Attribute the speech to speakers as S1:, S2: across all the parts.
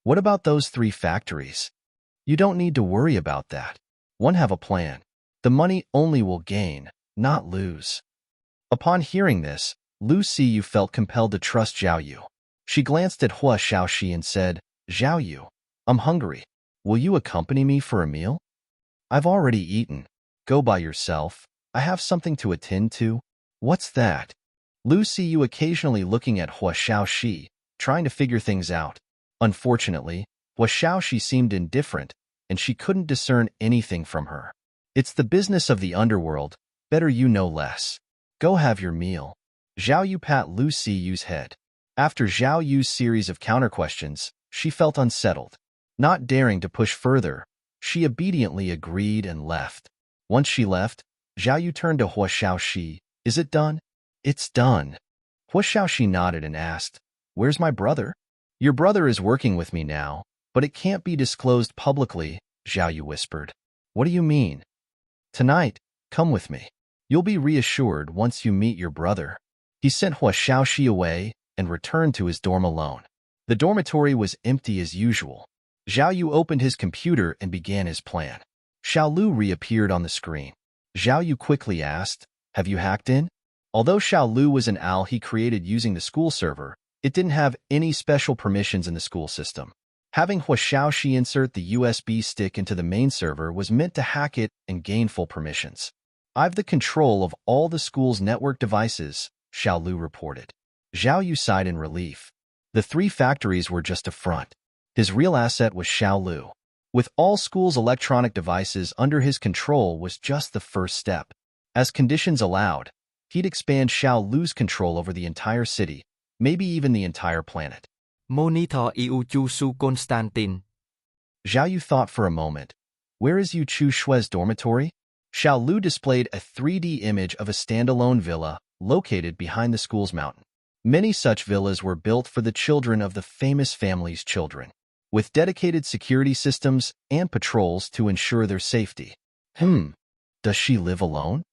S1: What about those 3 factories? You don't need to worry about that. One have a plan. The money only will gain, not lose. Upon hearing this, Lu Siyu felt compelled to trust Zhao Yu. She glanced at Hua Xiaoxi and said, Zhao Yu, I'm hungry. Will you accompany me for a meal? I've already eaten. Go by yourself. I have something to attend to. What's that? Lu Siyu occasionally looking at Hua Xiaoxi, trying to figure things out. Unfortunately, Hua Xiaoxi seemed indifferent, and she couldn't discern anything from her. It's the business of the underworld. Better you know less. Go have your meal. Zhao Yu pat Lu Siyu's head. After Zhao Yu's series of counter-questions, she felt unsettled. Not daring to push further, she obediently agreed and left. Once she left, Zhao Yu turned to Hua Xiaoxi. Is it done? It's done. Hua Xiaoxi nodded and asked, Where's my brother? Your brother is working with me now, but it can't be disclosed publicly, Zhao Yu whispered. What do you mean? Tonight, come with me. You'll be reassured once you meet your brother. He sent Hua Xiaoxi away and returned to his dorm alone. The dormitory was empty as usual. Zhao Yu opened his computer and began his plan. Xiao Lu reappeared on the screen. Zhao Yu quickly asked, Have you hacked in? Although Xiao Lu was an owl he created using the school server, it didn't have any special permissions in the school system. Having Hua Xiaoxi insert the USB stick into the main server was meant to hack it and gain full permissions. I've the control of all the school's network devices, Xiao Lu reported. Zhao Yu sighed in relief. The 3 factories were just a front. His real asset was Xiao Lu. With all school's electronic devices under his control was just the first step. As conditions allowed, he'd expand Xiao Lu's control over the entire city, maybe even the entire planet.
S2: Monitor Yu Chu Su Constantin.
S1: Zhao Yu thought for a moment. Where is Yu Chu Shue's dormitory? Xiao Lu displayed a 3D image of a standalone villa located behind the school's mountain. Many such villas were built for the children of the famous family's children, with dedicated security systems and patrols to ensure their safety. Does she live alone?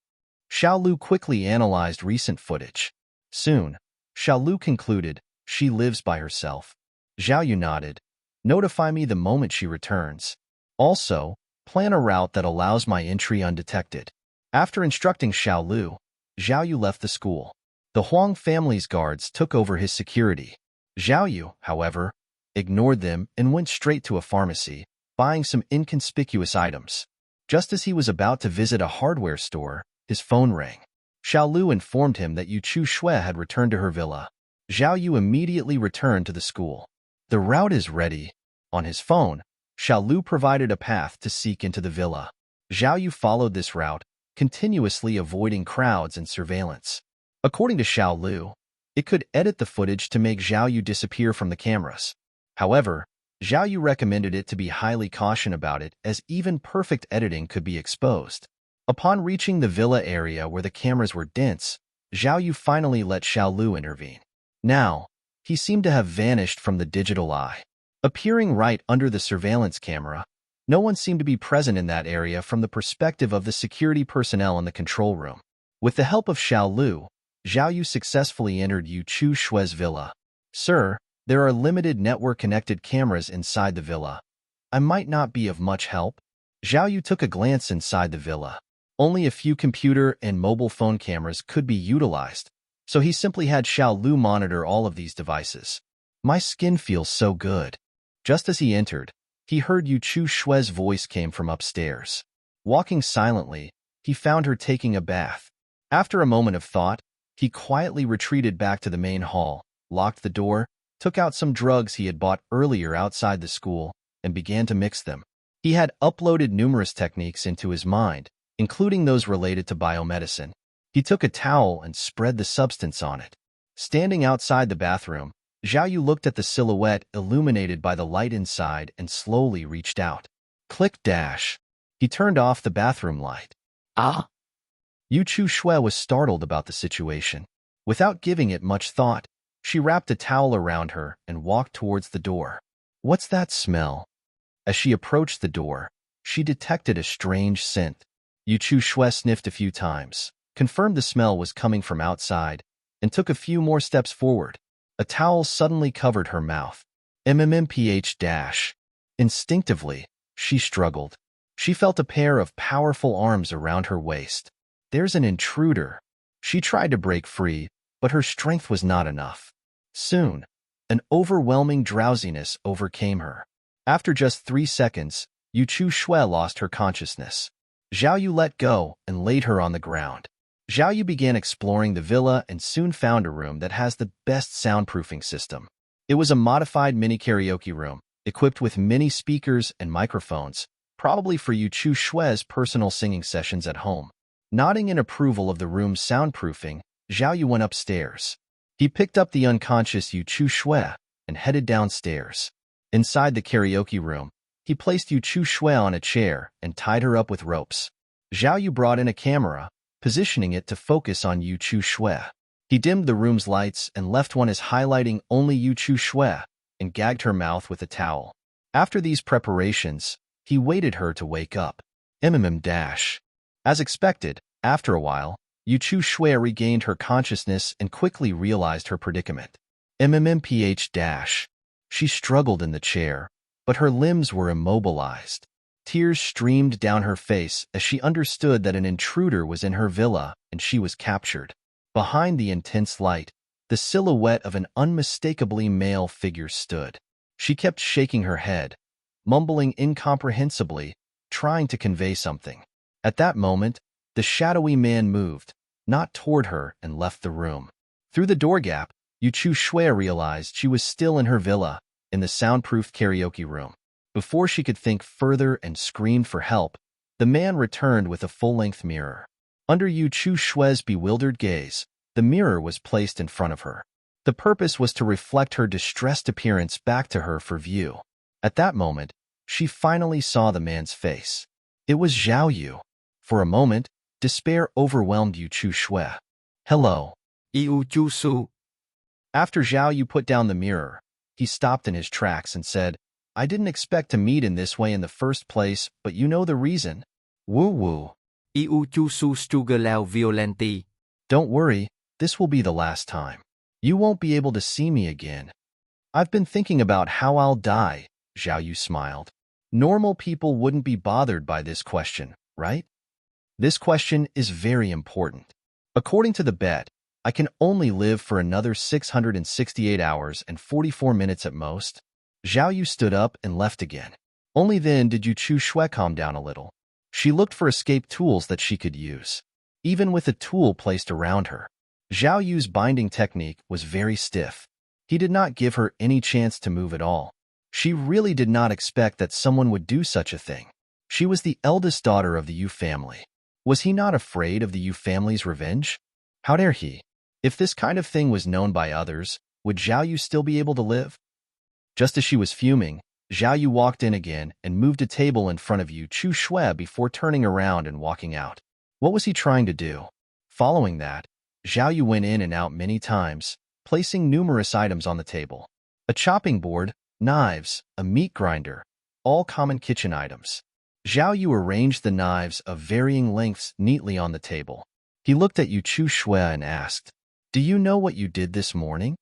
S1: Xiao Lu quickly analyzed recent footage. Soon, Xiao Lu concluded, she lives by herself. Zhao Yu nodded. Notify me the moment she returns. Also, plan a route that allows my entry undetected. After instructing Xiao Lu, Zhao Yu left the school. The Huang family's guards took over his security. Zhao Yu, however, ignored them and went straight to a pharmacy, buying some inconspicuous items. Just as he was about to visit a hardware store, his phone rang. Xiao Lu informed him that Yu Chu Shui had returned to her villa. Zhao Yu immediately returned to the school. The route is ready. On his phone, Xiao Lu provided a path to seek into the villa. Zhao Yu followed this route, continuously avoiding crowds and surveillance. According to Xiao Lu, it could edit the footage to make Zhao Yu disappear from the cameras. However, Zhao Yu recommended it to be highly cautious about it, as even perfect editing could be exposed. Upon reaching the villa area where the cameras were dense, Zhao Yu finally let Xiao Lu intervene. Now, he seemed to have vanished from the digital eye. Appearing right under the surveillance camera, no one seemed to be present in that area from the perspective of the security personnel in the control room. With the help of Xiao Lu, Zhao Yu successfully entered Yu Chu Shue's villa. Sir, there are limited network-connected cameras inside the villa. I might not be of much help. Zhao Yu took a glance inside the villa. Only a few computer and mobile phone cameras could be utilized, so he simply had Xiao Lu monitor all of these devices. My skin feels so good. Just as he entered, he heard Yu Chu Shue's voice came from upstairs. Walking silently, he found her taking a bath. After a moment of thought, he quietly retreated back to the main hall, locked the door, took out some drugs he had bought earlier outside the school, and began to mix them. He had uploaded numerous techniques into his mind, including those related to biomedicine. He took a towel and spread the substance on it. Standing outside the bathroom, Zhao Yu looked at the silhouette illuminated by the light inside and slowly reached out. Click dash. He turned off the bathroom light. Yu Chu Shui was startled about the situation. Without giving it much thought, she wrapped a towel around her and walked towards the door. What's that smell? As she approached the door, she detected a strange scent. Yu Chu Shui sniffed a few times, confirmed the smell was coming from outside, and took a few more steps forward. A towel suddenly covered her mouth. MMMPH dash. Instinctively, she struggled. She felt a pair of powerful arms around her waist. There's an intruder. She tried to break free, but her strength was not enough. Soon, an overwhelming drowsiness overcame her. After just 3 seconds, Yu Chu Shui lost her consciousness. Zhao Yu let go and laid her on the ground. Zhao Yu began exploring the villa and soon found a room that has the best soundproofing system. It was a modified mini karaoke room, equipped with many speakers and microphones, probably for Yu Chu Shui's personal singing sessions at home. Nodding in approval of the room's soundproofing, Zhao Yu went upstairs. He picked up the unconscious Yu Chu Shui and headed downstairs. Inside the karaoke room, he placed Yu Chu Shui on a chair and tied her up with ropes. Zhao Yu brought in a camera, positioning it to focus on Yu Chu Shui. He dimmed the room's lights and left one as highlighting only Yu Chu Shui and gagged her mouth with a towel. After these preparations, he waited her to wake up. Dash. As expected, after a while, Yu Chu Shui regained her consciousness and quickly realized her predicament. MMMPH dash. She struggled in the chair, but her limbs were immobilized. Tears streamed down her face as she understood that an intruder was in her villa and she was captured. Behind the intense light, the silhouette of an unmistakably male figure stood. She kept shaking her head, mumbling incomprehensibly, trying to convey something. At that moment, the shadowy man moved, not toward her, and left the room. Through the door gap, Yu Chu Shui realized she was still in her villa, in the soundproofed karaoke room. Before she could think further and screamed for help, the man returned with a full-length mirror. Under Yu Chu Shui's bewildered gaze, the mirror was placed in front of her. The purpose was to reflect her distressed appearance back to her for view. At that moment, she finally saw the man's face. It was Zhao Yu. For a moment, despair overwhelmed Yu Chu Shui. Hello.
S2: Yu Chu Su.
S1: After Zhao Yu put down the mirror, he stopped in his tracks and said, I didn't expect to meet in this way in the first place, but you know the reason. Woo-woo.
S2: Yu Chu Su Stugalao Violenti.
S1: Don't worry, this will be the last time. You won't be able to see me again. I've been thinking about how I'll die, Zhao Yu smiled. Normal people wouldn't be bothered by this question, right? This question is very important. According to the bet, I can only live for another 668 hours and 44 minutes at most. Zhao Yu stood up and left again. Only then did Yu Chu Shui calm down a little. She looked for escape tools that she could use. Even with a tool placed around her, Zhao Yu's binding technique was very stiff. He did not give her any chance to move at all. She really did not expect that someone would do such a thing. She was the eldest daughter of the Yu family. Was he not afraid of the Yu family's revenge? How dare he? If this kind of thing was known by others, would Zhao Yu still be able to live? Just as she was fuming, Zhao Yu walked in again and moved a table in front of Yu Chu Shui before turning around and walking out. What was he trying to do? Following that, Zhao Yu went in and out many times, placing numerous items on the table. A chopping board, knives, a meat grinder, all common kitchen items. Zhao Yu arranged the knives of varying lengths neatly on the table. He looked at Yu Chu Shui and asked, Do you know what you did this morning?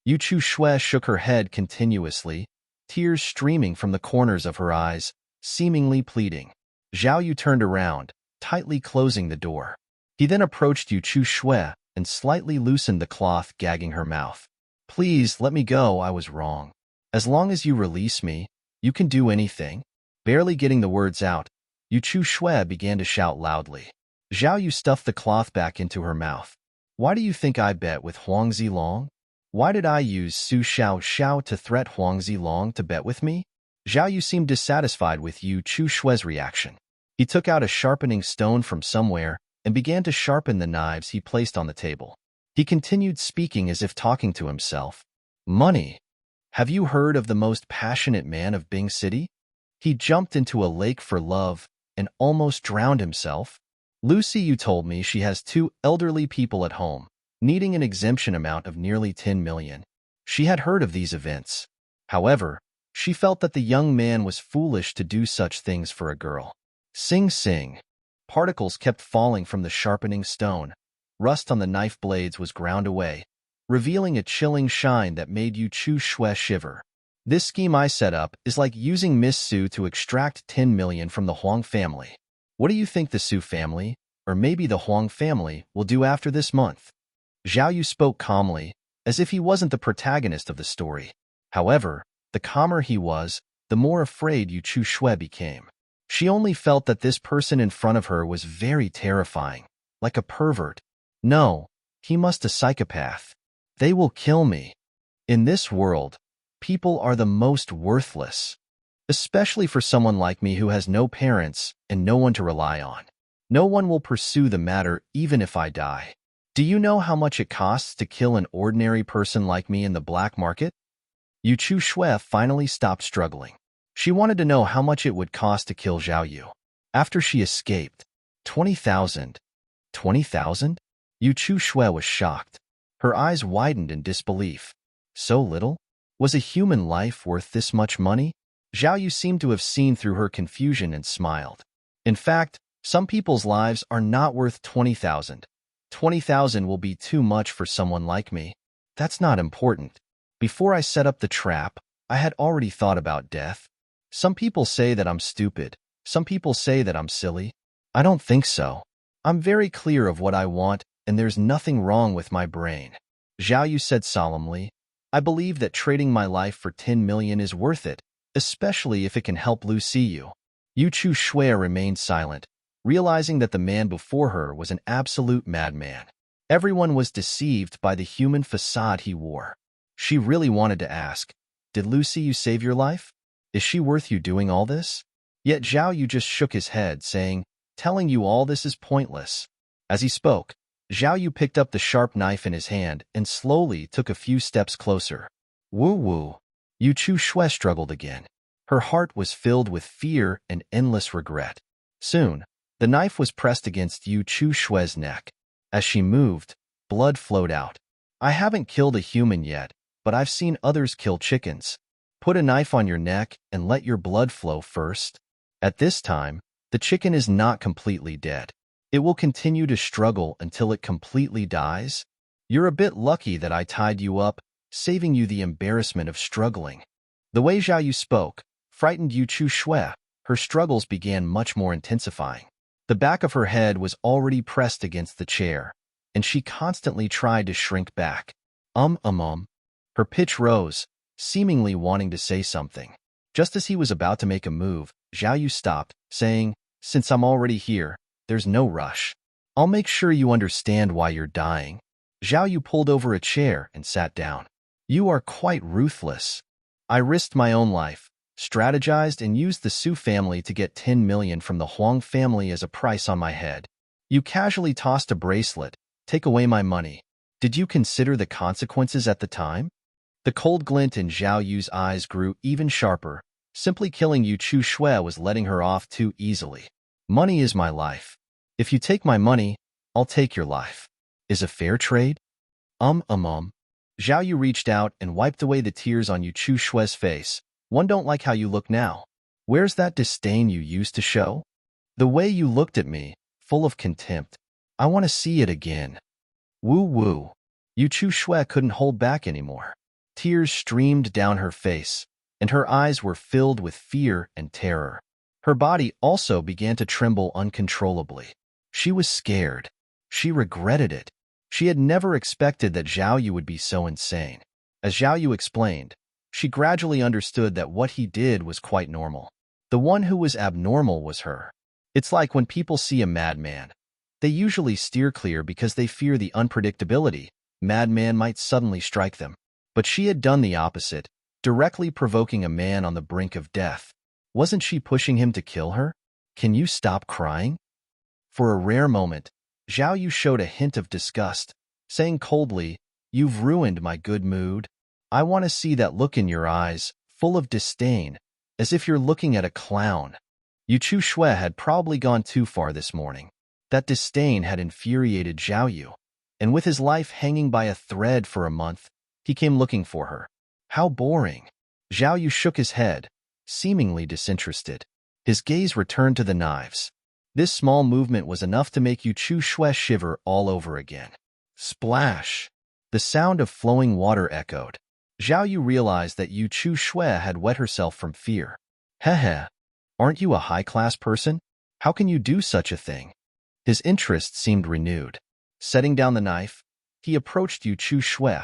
S1: Yu Chu Shui shook her head continuously, tears streaming from the corners of her eyes, seemingly pleading. Zhao Yu turned around, tightly closing the door. He then approached Yu Chu Shui and slightly loosened the cloth gagging her mouth. Please, let me go, I was wrong. As long as you release me, you can do anything. Barely getting the words out, Yu Chu Shui began to shout loudly. Zhao Yu stuffed the cloth back into her mouth. Why do you think I bet with Huang Zilong? Why did I use Su Xiao Xiao to threat Huang Zilong to bet with me? Zhao Yu seemed dissatisfied with Yu Chu Shui's reaction. He took out a sharpening stone from somewhere and began to sharpen the knives he placed on the table. He continued speaking as if talking to himself. Money. Have you heard of the most passionate man of Bing City? He jumped into a lake for love and almost drowned himself. Lucy, you told me she has 2 elderly people at home, needing an exemption amount of nearly 10 million. She had heard of these events. However, she felt that the young man was foolish to do such things for a girl. Sing sing. Particles kept falling from the sharpening stone. Rust on the knife blades was ground away, revealing a chilling shine that made Yu Chu Shui shiver. This scheme I set up is like using Miss Su to extract 10 million from the Huang family. What do you think the Su family, or maybe the Huang family, will do after this month? Zhao Yu spoke calmly, as if he wasn't the protagonist of the story. However, the calmer he was, the more afraid Yu Chu Shui became. She only felt that this person in front of her was very terrifying, like a pervert. No, he must a psychopath. They will kill me. In this world, people are the most worthless, especially for someone like me who has no parents and no one to rely on. No one will pursue the matter even if I die. Do you know how much it costs to kill an ordinary person like me in the black market? Yu Chu Shui finally stopped struggling. She wanted to know how much it would cost to kill Zhao Yu. After she escaped, 20,000. 20,000? Yu Chu Shui was shocked. Her eyes widened in disbelief. So little? Was a human life worth this much money? Zhao Yu seemed to have seen through her confusion and smiled. In fact, some people's lives are not worth 20,000. 20,000 will be too much for someone like me. That's not important. Before I set up the trap, I had already thought about death. Some people say that I'm stupid. Some people say that I'm silly. I don't think so. I'm very clear of what I want, and there's nothing wrong with my brain. Zhao Yu said solemnly, I believe that trading my life for 10 million is worth it, especially if it can help Lu see you. Yu Chu Shui remained silent, realizing that the man before her was an absolute madman. Everyone was deceived by the human facade he wore. She really wanted to ask, did Lu see you save your life? Is she worth you doing all this? Yet Zhao Yu just shook his head, saying, telling you all this is pointless. As he spoke, Zhao Yu picked up the sharp knife in his hand and slowly took a few steps closer. Woo-woo. Yu Chu Shui struggled again. Her heart was filled with fear and endless regret. Soon, the knife was pressed against Yu Chu Shui's neck. As she moved, blood flowed out. I haven't killed a human yet, but I've seen others kill chickens. Put a knife on your neck and let your blood flow first. At this time, the chicken is not completely dead. It will continue to struggle until it completely dies. You're a bit lucky that I tied you up, saving you the embarrassment of struggling. The way Zhao Yu spoke frightened Yu Chu Shui. Her struggles began much more intensifying. The back of her head was already pressed against the chair, and she constantly tried to shrink back. Her pitch rose, seemingly wanting to say something. Just as he was about to make a move, Zhao Yu stopped, saying, since I'm already here, there's no rush. I'll make sure you understand why you're dying. Zhao Yu pulled over a chair and sat down. You are quite ruthless. I risked my own life, strategized and used the Su family to get 10 million from the Huang family as a price on my head. You casually tossed a bracelet, take away my money. Did you consider the consequences at the time? The cold glint in Zhao Yu's eyes grew even sharper. Simply killing Yu Chu Shui was letting her off too easily. Money is my life. If you take my money, I'll take your life. Is a fair trade? Zhao Yu reached out and wiped away the tears on Yu Chu Shui's face. One don't like how you look now. Where's that disdain you used to show? The way you looked at me, full of contempt. I want to see it again. Woo-woo. Yu Chu Shui couldn't hold back anymore. Tears streamed down her face, and her eyes were filled with fear and terror. Her body also began to tremble uncontrollably. She was scared. She regretted it. She had never expected that Zhao Yu would be so insane. As Zhao Yu explained, she gradually understood that what he did was quite normal. The one who was abnormal was her. It's like when people see a madman. They usually steer clear because they fear the unpredictability. Madman might suddenly strike them. But she had done the opposite, directly provoking a man on the brink of death. Wasn't she pushing him to kill her? Can you stop crying? For a rare moment, Zhao Yu showed a hint of disgust, saying coldly, you've ruined my good mood. I want to see that look in your eyes, full of disdain, as if you're looking at a clown. Yu Chu Shui had probably gone too far this morning. That disdain had infuriated Zhao Yu, and with his life hanging by a thread for a month, he came looking for her. How boring. Zhao Yu shook his head, seemingly disinterested. His gaze returned to the knives. This small movement was enough to make Yu Chu Shui shiver all over again. Splash! The sound of flowing water echoed. Zhao Yu realized that Yu Chu Shui had wet herself from fear. Heh, aren't you a high-class person? How can you do such a thing? His interest seemed renewed. Setting down the knife, he approached Yu Chu Shui,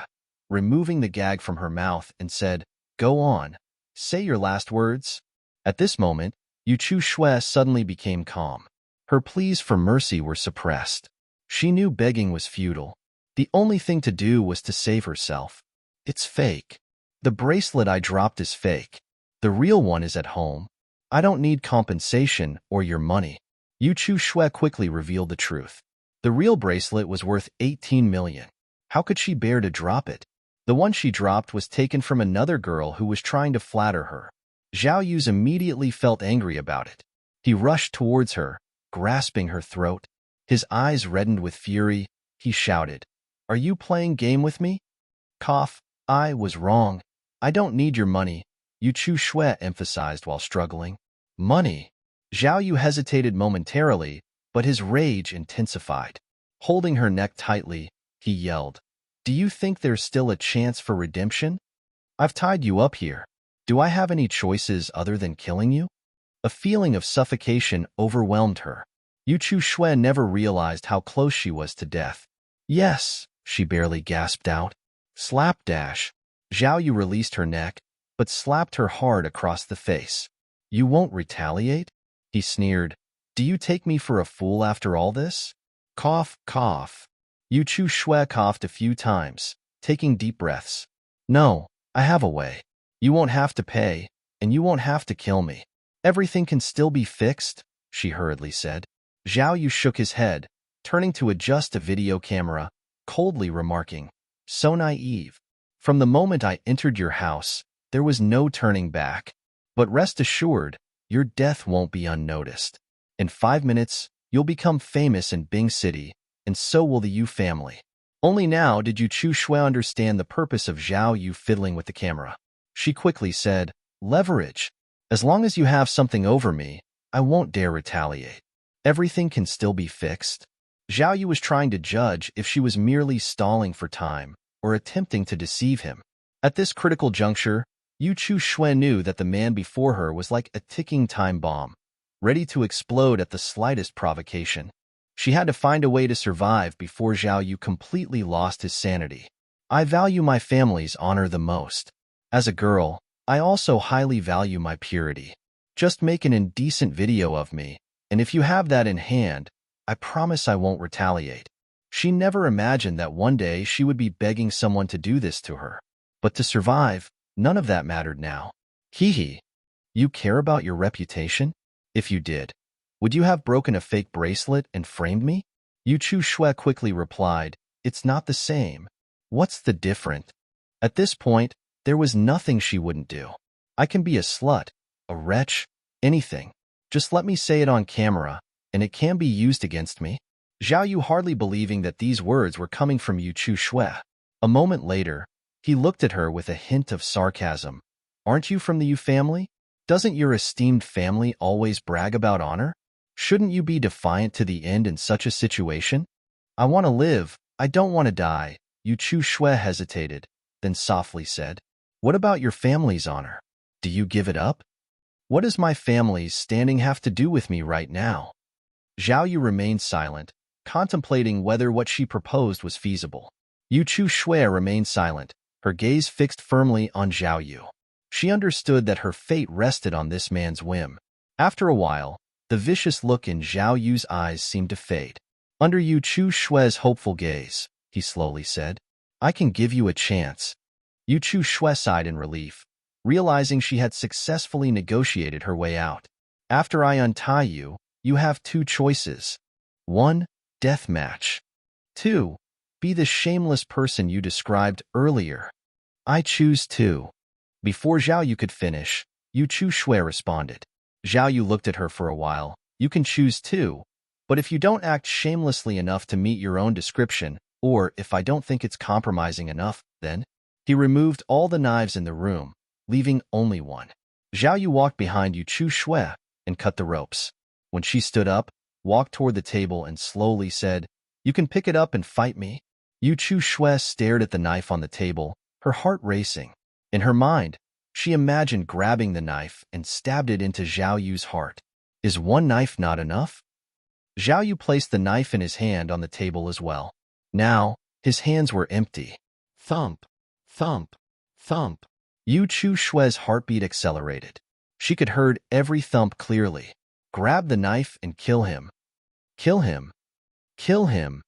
S1: removing the gag from her mouth and said, "Go on. Say your last words." At this moment, Yu Chu Shui suddenly became calm. Her pleas for mercy were suppressed. She knew begging was futile. The only thing to do was to save herself. It's fake. The bracelet I dropped is fake. The real one is at home. I don't need compensation or your money. Yu Chu Shui quickly revealed the truth. The real bracelet was worth 18 million. How could she bear to drop it? The one she dropped was taken from another girl who was trying to flatter her. Zhao Yu immediately felt angry about it. He rushed towards her, grasping her throat. His eyes reddened with fury. He shouted, "Are you playing game with me?" Cough, I was wrong. I don't need your money, Yu Chu Shui emphasized while struggling. Money? Zhao Yu hesitated momentarily, but his rage intensified. Holding her neck tightly, he yelled, "Do you think there's still a chance for redemption? I've tied you up here. Do I have any choices other than killing you?" A feeling of suffocation overwhelmed her. Yu Chu Shui never realized how close she was to death. "Yes," she barely gasped out. Slapdash. Zhao Yu released her neck, but slapped her hard across the face. "You won't retaliate?" He sneered. "Do you take me for a fool after all this?" Cough, cough. Yu Chu Shui coughed a few times, taking deep breaths. "No, I have a way. You won't have to pay, and you won't have to kill me. Everything can still be fixed," she hurriedly said. Zhao Yu shook his head, turning to adjust a video camera, coldly remarking, "So naive. From the moment I entered your house, there was no turning back. But rest assured, your death won't be unnoticed. In 5 minutes, you'll become famous in Bing City, and so will the Yu family." Only now did Yu Chu Shui understand the purpose of Zhao Yu fiddling with the camera. She quickly said, "Leverage. As long as you have something over me, I won't dare retaliate. Everything can still be fixed." Zhao Yu was trying to judge if she was merely stalling for time or attempting to deceive him. At this critical juncture, Yu Chu Shui knew that the man before her was like a ticking time bomb, ready to explode at the slightest provocation. She had to find a way to survive before Zhao Yu completely lost his sanity. "I value my family's honor the most. As a girl, I also highly value my purity. Just make an indecent video of me, and if you have that in hand, I promise I won't retaliate." She never imagined that one day she would be begging someone to do this to her. But to survive, none of that mattered now. Hee. You care about your reputation? If you did, would you have broken a fake bracelet and framed me? Yu Chu Shui quickly replied, "It's not the same." What's the difference? At this point, there was nothing she wouldn't do. I can be a slut, a wretch, anything. Just let me say it on camera, and it can be used against me. Zhao Yu hardly believing that these words were coming from Yu Chu Shui. A moment later, he looked at her with a hint of sarcasm. "Aren't you from the Yu family? Doesn't your esteemed family always brag about honor? Shouldn't you be defiant to the end in such a situation?" "I want to live. I don't want to die." Yu Chu Shui hesitated, then softly said, "What about your family's honor? Do you give it up? What does my family's standing have to do with me right now?" Zhao Yu remained silent, contemplating whether what she proposed was feasible. Yu Chu Shui remained silent, her gaze fixed firmly on Zhao Yu. She understood that her fate rested on this man's whim. After a while, the vicious look in Zhao Yu's eyes seemed to fade. Under Yu Chu Shui's hopeful gaze, he slowly said, "I can give you a chance." Yu Chu Shui sighed in relief, realizing she had successfully negotiated her way out. "After I untie you, you have 2 choices. 1. Death match. 2. Be the shameless person you described earlier." "I choose 2. Before Zhao Yu could finish, Yu Chu Shui responded. Zhao Yu looked at her for a while. "You can choose 2, but if you don't act shamelessly enough to meet your own description, or if I don't think it's compromising enough, then..." He removed all the knives in the room, leaving only one. Zhao Yu walked behind Yu Chu Shui and cut the ropes. When she stood up, walked toward the table and slowly said, "You can pick it up and fight me." Yu Chu Shui stared at the knife on the table, her heart racing. In her mind, she imagined grabbing the knife and stabbed it into Zhao Yu's heart. Is one knife not enough? Zhao Yu placed the knife in his hand on the table as well. Now, his hands were empty. Thump, thump, thump. Yu Chu Shue's heartbeat accelerated. She could heard every thump clearly. Grab the knife and kill him. Kill him. Kill him.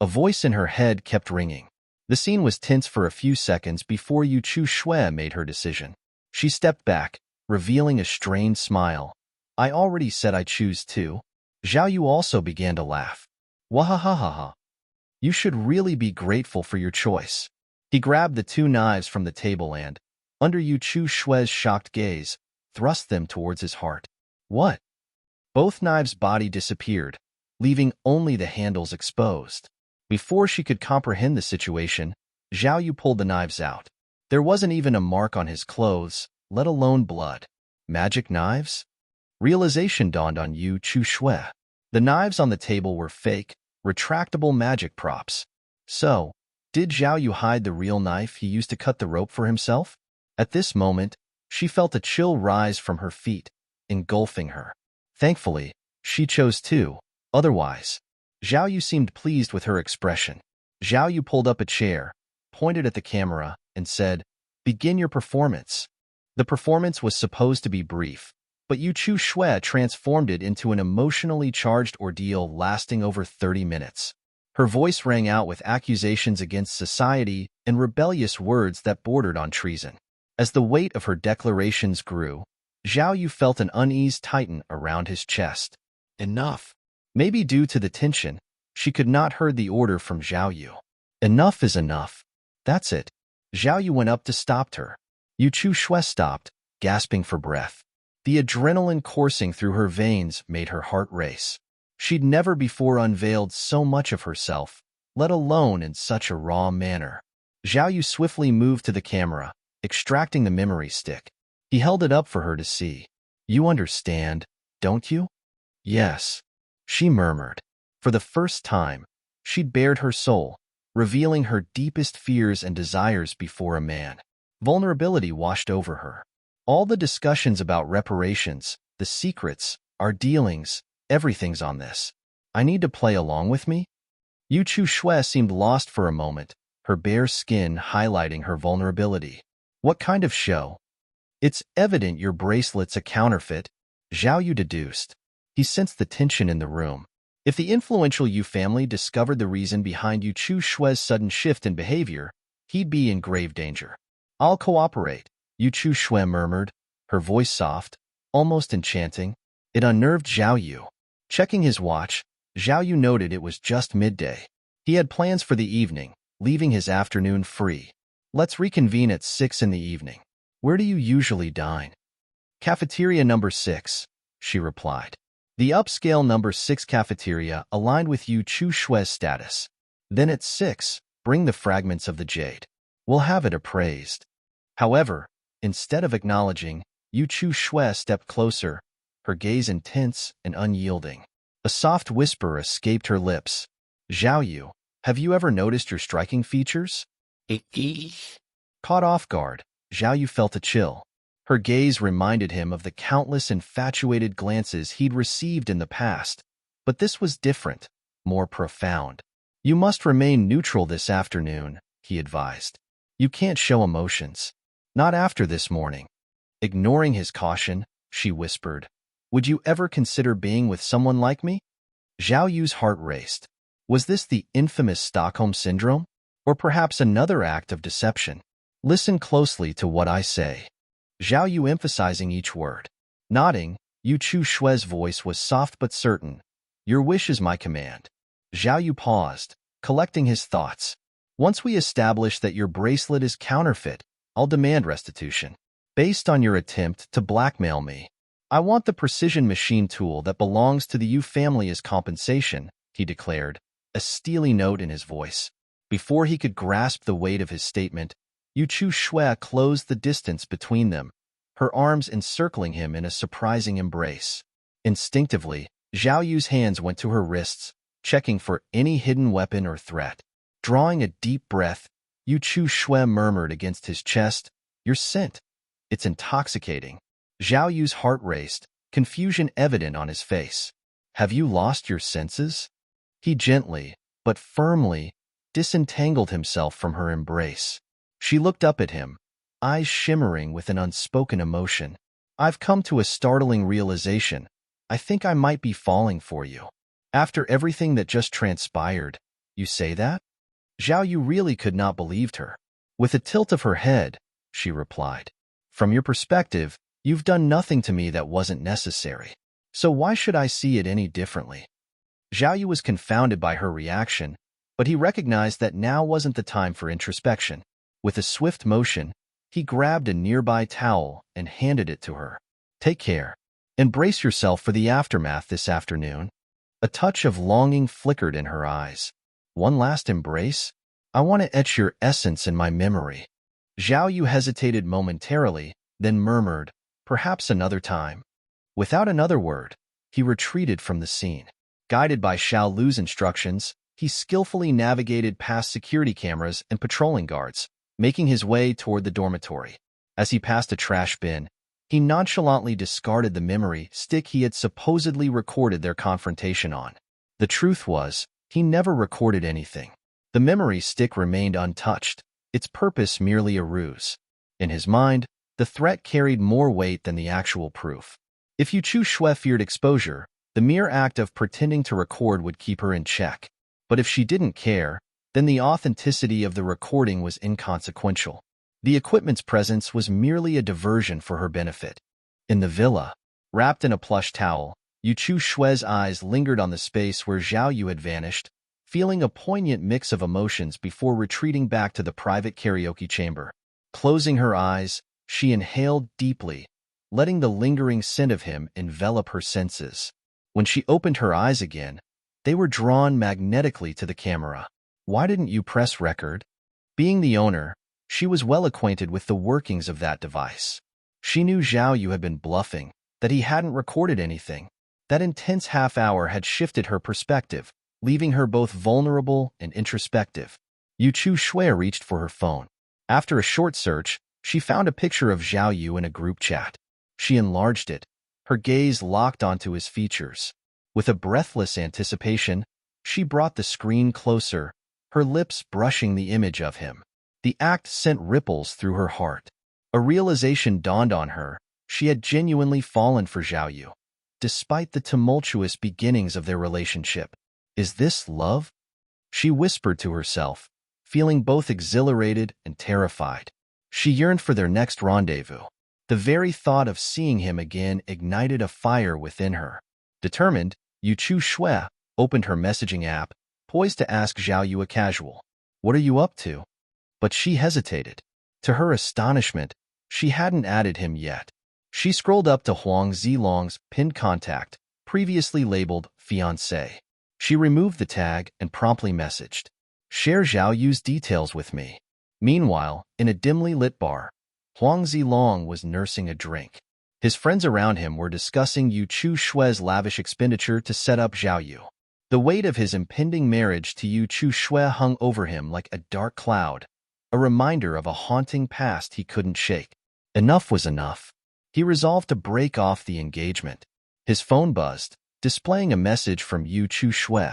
S1: A voice in her head kept ringing. The scene was tense for a few seconds before Yu Chu Shui made her decision. She stepped back, revealing a strained smile. I already said I choose to. Zhao Yu also began to laugh. Wahahaha. You should really be grateful for your choice. He grabbed the two knives from the table and, under Yu Chu Shue's shocked gaze, thrust them towards his heart. What? Both knives' body disappeared, leaving only the handles exposed. Before she could comprehend the situation, Zhao Yu pulled the knives out. There wasn't even a mark on his clothes, let alone blood. Magic knives? Realization dawned on Yu Chu Shui. The knives on the table were fake, retractable magic props. So, did Zhao Yu hide the real knife he used to cut the rope for himself? At this moment, she felt a chill rise from her feet, engulfing her. Thankfully, she chose to. Otherwise, Zhao Yu seemed pleased with her expression. Zhao Yu pulled up a chair, pointed at the camera, and said, "Begin your performance." The performance was supposed to be brief, but Yu Chu Shui transformed it into an emotionally charged ordeal lasting over 30 minutes. Her voice rang out with accusations against society and rebellious words that bordered on treason. As the weight of her declarations grew, Zhao Yu felt an unease tighten around his chest. Enough. Maybe due to the tension, she could not heard the order from Zhao Yu. Enough is enough. That's it. Zhao Yu went up to stop her. Yu Chu Shui stopped, gasping for breath. The adrenaline coursing through her veins made her heart race. She'd never before unveiled so much of herself, let alone in such a raw manner. Zhao Yu swiftly moved to the camera, extracting the memory stick. He held it up for her to see. You understand, don't you? Yes, she murmured. For the first time, she'd bared her soul, revealing her deepest fears and desires before a man. Vulnerability washed over her. All the discussions about reparations, the secrets, our dealings, everything's on this. I need to play along with me? Yu Chu Shui seemed lost for a moment, her bare skin highlighting her vulnerability. What kind of show? It's evident your bracelet's a counterfeit, Zhao Yu deduced. He sensed the tension in the room. If the influential Yu family discovered the reason behind Yu Chu Shui's sudden shift in behavior, he'd be in grave danger. I'll cooperate, Yu Chu Shui murmured, her voice soft, almost enchanting. It unnerved Zhao Yu. Checking his watch, Zhao Yu noted it was just midday. He had plans for the evening, leaving his afternoon free. Let's reconvene at 6 in the evening. Where do you usually dine? Cafeteria number 6, she replied. The upscale number 6 cafeteria aligned with Yu Chu Shui's status. Then at 6, bring the fragments of the jade. We'll have it appraised. However, instead of acknowledging, Yu Chu Shui stepped closer, her gaze intense and unyielding. A soft whisper escaped her lips. Zhao Yu, have you ever noticed your striking features? Caught off guard, Zhao Yu felt a chill. Her gaze reminded him of the countless infatuated glances he'd received in the past. But this was different, more profound. You must remain neutral this afternoon, he advised. You can't show emotions. Not after this morning. Ignoring his caution, she whispered, Would you ever consider being with someone like me? Zhao Yu's heart raced. Was this the infamous Stockholm Syndrome? Or perhaps another act of deception? Listen closely to what I say. Zhao Yu emphasizing each word. Nodding, Yu Chu Shui's voice was soft but certain. Your wish is my command. Zhao Yu paused, collecting his thoughts. Once we establish that your bracelet is counterfeit, I'll demand restitution. Based on your attempt to blackmail me. I want the precision machine tool that belongs to the Yu family as compensation, he declared, a steely note in his voice. Before he could grasp the weight of his statement, Yu Chu Shui closed the distance between them, her arms encircling him in a surprising embrace. Instinctively, Zhao Yu's hands went to her wrists, checking for any hidden weapon or threat. Drawing a deep breath, Yu Chu Shui murmured against his chest, Your scent. It's intoxicating. Zhao Yu's heart raced, confusion evident on his face. Have you lost your senses? He gently, but firmly, disentangled himself from her embrace. She looked up at him, eyes shimmering with an unspoken emotion. I've come to a startling realization. I think I might be falling for you. After everything that just transpired, you say that? Zhao Yu really could not believe her. With a tilt of her head, she replied, From your perspective, you've done nothing to me that wasn't necessary. So why should I see it any differently? Zhao Yu was confounded by her reaction, but he recognized that now wasn't the time for introspection. With a swift motion, he grabbed a nearby towel and handed it to her. Take care. And brace yourself for the aftermath this afternoon. A touch of longing flickered in her eyes. One last embrace? I want to etch your essence in my memory. Zhao Yu hesitated momentarily, then murmured, perhaps another time. Without another word, he retreated from the scene. Guided by Xiao Lu's instructions, he skillfully navigated past security cameras and patrolling guards, making his way toward the dormitory. As he passed a trash bin, he nonchalantly discarded the memory stick he had supposedly recorded their confrontation on. The truth was, he never recorded anything. The memory stick remained untouched, its purpose merely a ruse. In his mind, the threat carried more weight than the actual proof. If Yu Chu Shui feared exposure, the mere act of pretending to record would keep her in check. But if she didn't care, then the authenticity of the recording was inconsequential. The equipment's presence was merely a diversion for her benefit. In the villa, wrapped in a plush towel, Yu Chu Shui's eyes lingered on the space where Zhao Yu had vanished, feeling a poignant mix of emotions before retreating back to the private karaoke chamber. Closing her eyes, she inhaled deeply, letting the lingering scent of him envelop her senses. When she opened her eyes again, they were drawn magnetically to the camera. Why didn't you press record? Being the owner, she was well acquainted with the workings of that device. She knew Zhao Yu had been bluffing, that he hadn't recorded anything. That intense half-hour had shifted her perspective, leaving her both vulnerable and introspective. Yu Chu Shui reached for her phone. After a short search, she found a picture of Zhao Yu in a group chat. She enlarged it, her gaze locked onto his features. With a breathless anticipation, she brought the screen closer, her lips brushing the image of him. The act sent ripples through her heart. A realization dawned on her. She had genuinely fallen for Zhao Yu, despite the tumultuous beginnings of their relationship. Is this love? She whispered to herself, feeling both exhilarated and terrified. She yearned for their next rendezvous. The very thought of seeing him again ignited a fire within her. Determined, Yu Chu Shui opened her messaging app, poised to ask Zhao Yu a casual, "What are you up to?" But she hesitated. To her astonishment, she hadn't added him yet. She scrolled up to Huang Zilong's pinned contact, previously labeled fiancé. She removed the tag and promptly messaged, "Share Zhao Yu's details with me." Meanwhile, in a dimly lit bar, Huang Zilong was nursing a drink. His friends around him were discussing Yu Chu Shui's lavish expenditure to set up Zhao Yu. The weight of his impending marriage to Yu Chu Shui hung over him like a dark cloud, a reminder of a haunting past he couldn't shake. Enough was enough. He resolved to break off the engagement. His phone buzzed, displaying a message from Yu Chu Shui.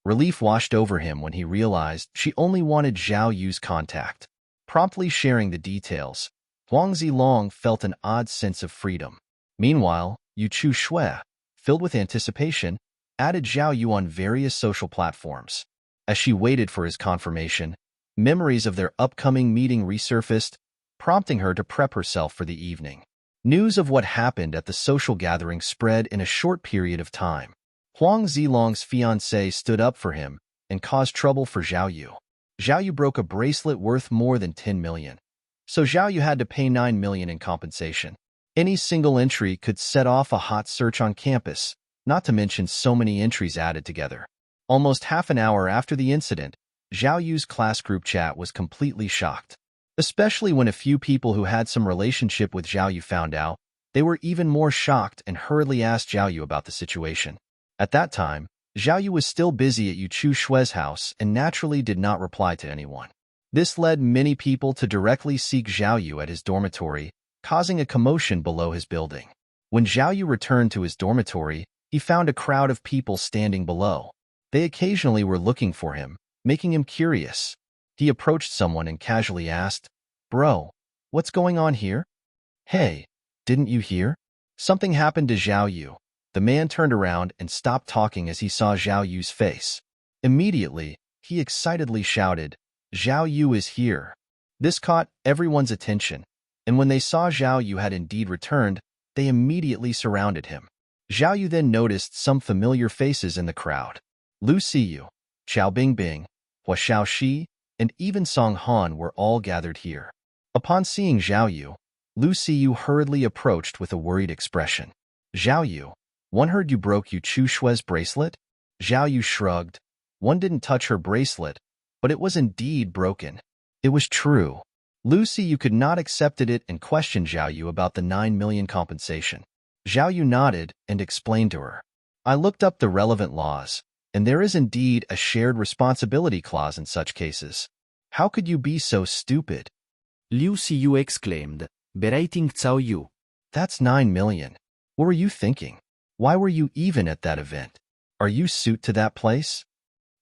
S1: Relief washed over him when he realized she only wanted Zhao Yu's contact. Promptly sharing the details, Huang Zilong felt an odd sense of freedom. Meanwhile, Yu Chu Shui, filled with anticipation, added Zhao Yu on various social platforms. As she waited for his confirmation, memories of their upcoming meeting resurfaced, prompting her to prep herself for the evening. News of what happened at the social gathering spread in a short period of time. Huang Zilong's fiancé stood up for him and caused trouble for Zhao Yu. Zhao Yu broke a bracelet worth more than 10 million. So Zhao Yu had to pay 9 million in compensation. Any single entry could set off a hot search on campus, not to mention so many entries added together. Almost half an hour after the incident, Zhao Yu's class group chat was completely shocked. Especially when a few people who had some relationship with Zhao Yu found out, they were even more shocked and hurriedly asked Zhao Yu about the situation. At that time, Zhao Yu was still busy at Yu Chu Shui's house and naturally did not reply to anyone. This led many people to directly seek Zhao Yu at his dormitory, causing a commotion below his building. When Zhao Yu returned to his dormitory, he found a crowd of people standing below. They occasionally were looking for him, making him curious. He approached someone and casually asked, "Bro, what's going on here?" "Hey, didn't you hear? Something happened to Zhao Yu." The man turned around and stopped talking as he saw Zhao Yu's face. Immediately, he excitedly shouted, "Zhao Yu is here." This caught everyone's attention, and when they saw Zhao Yu had indeed returned, they immediately surrounded him. Zhao Yu then noticed some familiar faces in the crowd. Lu Siyu, Qiao Bingbing, Hua Xiaoxi, and even Song Han were all gathered here. Upon seeing Zhao Yu, Lu Siyu hurriedly approached with a worried expression. "Zhao Yu, one heard you broke Yu Chu Shue's bracelet?" Zhao Yu shrugged. One didn't touch her bracelet, but it was indeed broken. It was true. Lu Siyu could not accept it and questioned Zhao Yu about the 9 million compensation. Zhao Yu nodded and explained to her. "I looked up the relevant laws, and there is indeed a shared responsibility clause in such cases. How could you be so stupid?"
S2: Liu Siyu exclaimed, berating Cao Yu.
S1: "That's 9 million. What were you thinking? Why were you even at that event? Are you suit to that place?"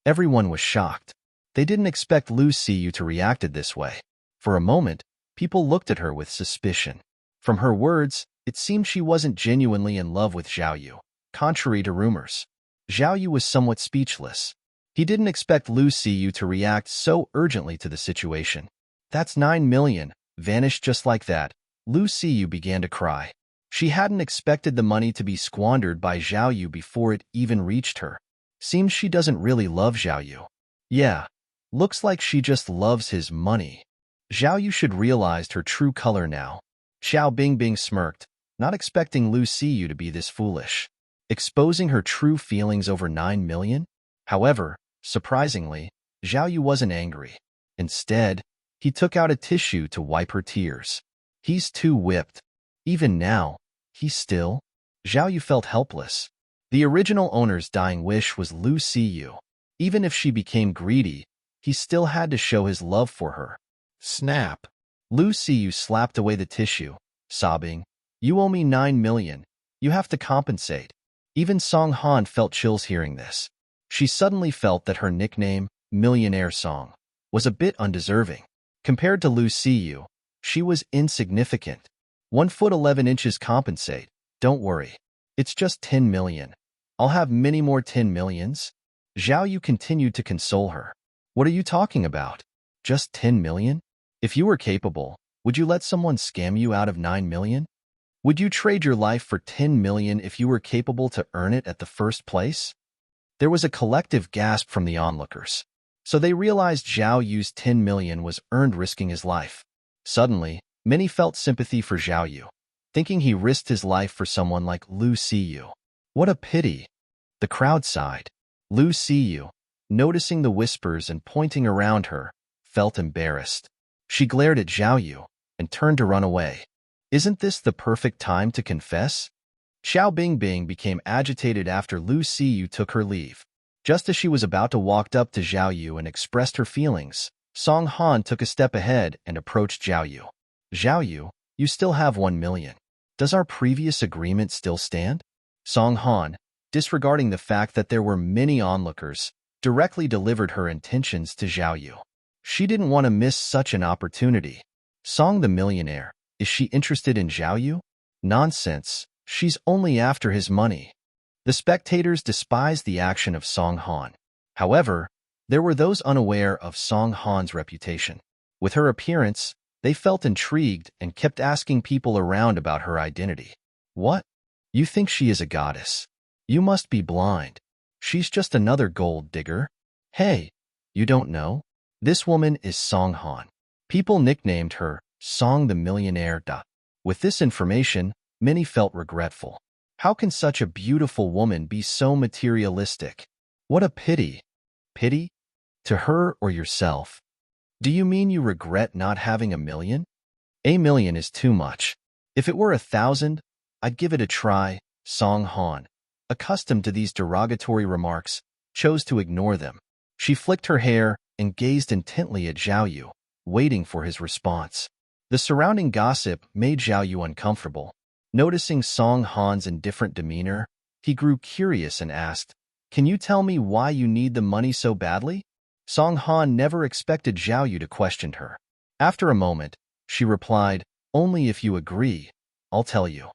S1: Everyone was shocked. They didn't expect Lu Siyu to react this way. For a moment, people looked at her with suspicion. From her words, it seemed she wasn't genuinely in love with Zhao Yu, contrary to rumors. Zhao Yu was somewhat speechless. He didn't expect Lu Siyu to react so urgently to the situation. "That's 9 million, vanished just like that." Lu Siyu began to cry. She hadn't expected the money to be squandered by Zhao Yu before it even reached her. Seems she doesn't really love Zhao Yu. Yeah, looks like she just loves his money. Zhao Yu should realize her true color now. Xiao Bingbing smirked, not expecting Lu Siyu to be this foolish. Exposing her true feelings over 9 million? However, surprisingly, Zhao Yu wasn't angry. Instead, he took out a tissue to wipe her tears. He's too whipped. Even now, he's still. Zhao Yu felt helpless. The original owner's dying wish was Lu Siyu. Even if she became greedy, he still had to show his love for her. Snap! Lu Siyu slapped away the tissue, sobbing, "You owe me 9 million. You have to compensate." Even Song Han felt chills hearing this. She suddenly felt that her nickname, Millionaire Song, was a bit undeserving. Compared to Lu Siyu, she was insignificant. 1 foot 11 inches compensate. Don't worry. It's just 10 million. I'll have many more 10 millions. Zhao Yu continued to console her. "What are you talking about? Just 10 million? If you were capable, would you let someone scam you out of 9 million? Would you trade your life for 10 million if you were capable to earn it at the first place?" There was a collective gasp from the onlookers. So they realized Zhao Yu's 10 million was earned risking his life. Suddenly, many felt sympathy for Zhao Yu, thinking he risked his life for someone like Lu Siyu. What a pity. The crowd sighed. Lu Siyu, noticing the whispers and pointing around her, felt embarrassed. She glared at Zhao Yu and turned to run away. Isn't this the perfect time to confess? Xiao Bingbing became agitated after Lu Siyu took her leave. Just as she was about to walk up to Zhao Yu and expressed her feelings, Song Han took a step ahead and approached Zhao Yu. "Zhao Yu, you still have 1 million. Does our previous agreement still stand?" Song Han, disregarding the fact that there were many onlookers, directly delivered her intentions to Zhao Yu. She didn't want to miss such an opportunity. Song the millionaire, is she interested in Zhao Yu? Nonsense, she's only after his money. The spectators despised the action of Song Han. However, there were those unaware of Song Han's reputation. With her appearance, they felt intrigued and kept asking people around about her identity. "What? You think she is a goddess? You must be blind. She's just another gold digger. Hey, you don't know? This woman is Song Han." People nicknamed her Song the Millionaire. With this information, many felt regretful. How can such a beautiful woman be so materialistic? What a pity. Pity? To her or yourself? Do you mean you regret not having 1 million? 1 million is too much. If it were 1,000, I'd give it a try. Song Han, accustomed to these derogatory remarks, chose to ignore them. She flicked her hair and gazed intently at Zhao Yu, waiting for his response. The surrounding gossip made Zhao Yu uncomfortable. Noticing Song Han's indifferent demeanor, he grew curious and asked, "Can you tell me why you need the money so badly?" Song Han never expected Zhao Yu to question her. After a moment, she replied, "Only if you agree, I'll tell you."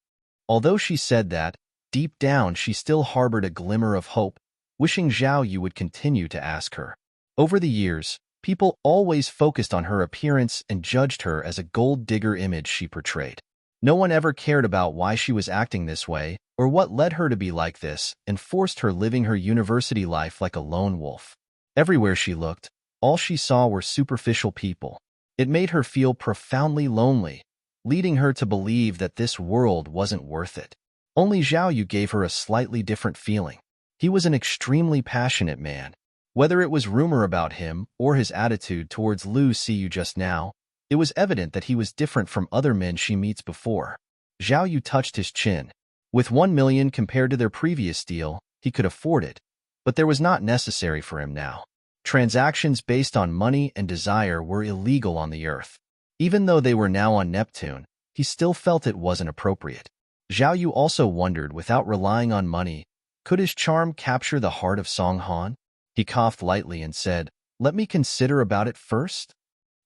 S1: Although she said that, deep down she still harbored a glimmer of hope, wishing Zhao Yu would continue to ask her. Over the years, people always focused on her appearance and judged her as a gold digger image she portrayed. No one ever cared about why she was acting this way or what led her to be like this and forced her living her university life like a lone wolf. Everywhere she looked, all she saw were superficial people. It made her feel profoundly lonely, leading her to believe that this world wasn't worth it. Only Zhao Yu gave her a slightly different feeling. He was an extremely passionate man. Whether it was rumor about him or his attitude towards Lu Siyu just now, it was evident that he was different from other men she meets before. Zhao Yu touched his chin. With 1 million compared to their previous deal, he could afford it, but there was not necessary for him now. Transactions based on money and desire were illegal on the Earth. Even though they were now on Neptune, he still felt it wasn't appropriate. Zhao Yu also wondered, without relying on money, could his charm capture the heart of Song Han? He coughed lightly and said, "Let me consider about it first."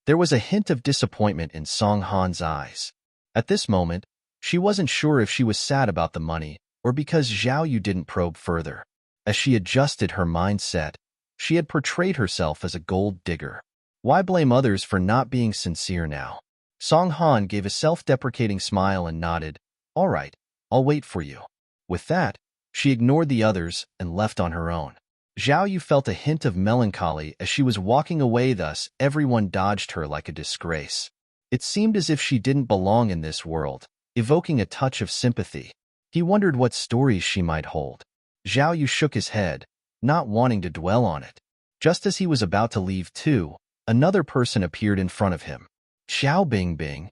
S1: There was a hint of disappointment in Song Han's eyes. At this moment, she wasn't sure if she was sad about the money or because Zhao Yu didn't probe further. As she adjusted her mindset, she had portrayed herself as a gold digger. Why blame others for not being sincere now? Song Han gave a self-deprecating smile and nodded, "All right, I'll wait for you." With that, she ignored the others and left on her own. Zhao Yu felt a hint of melancholy as she was walking away, thus everyone dodged her like a disgrace. It seemed as if she didn't belong in this world, evoking a touch of sympathy. He wondered what stories she might hold. Zhao Yu shook his head, not wanting to dwell on it. Just as he was about to leave too, another person appeared in front of him. Xiao Bingbing.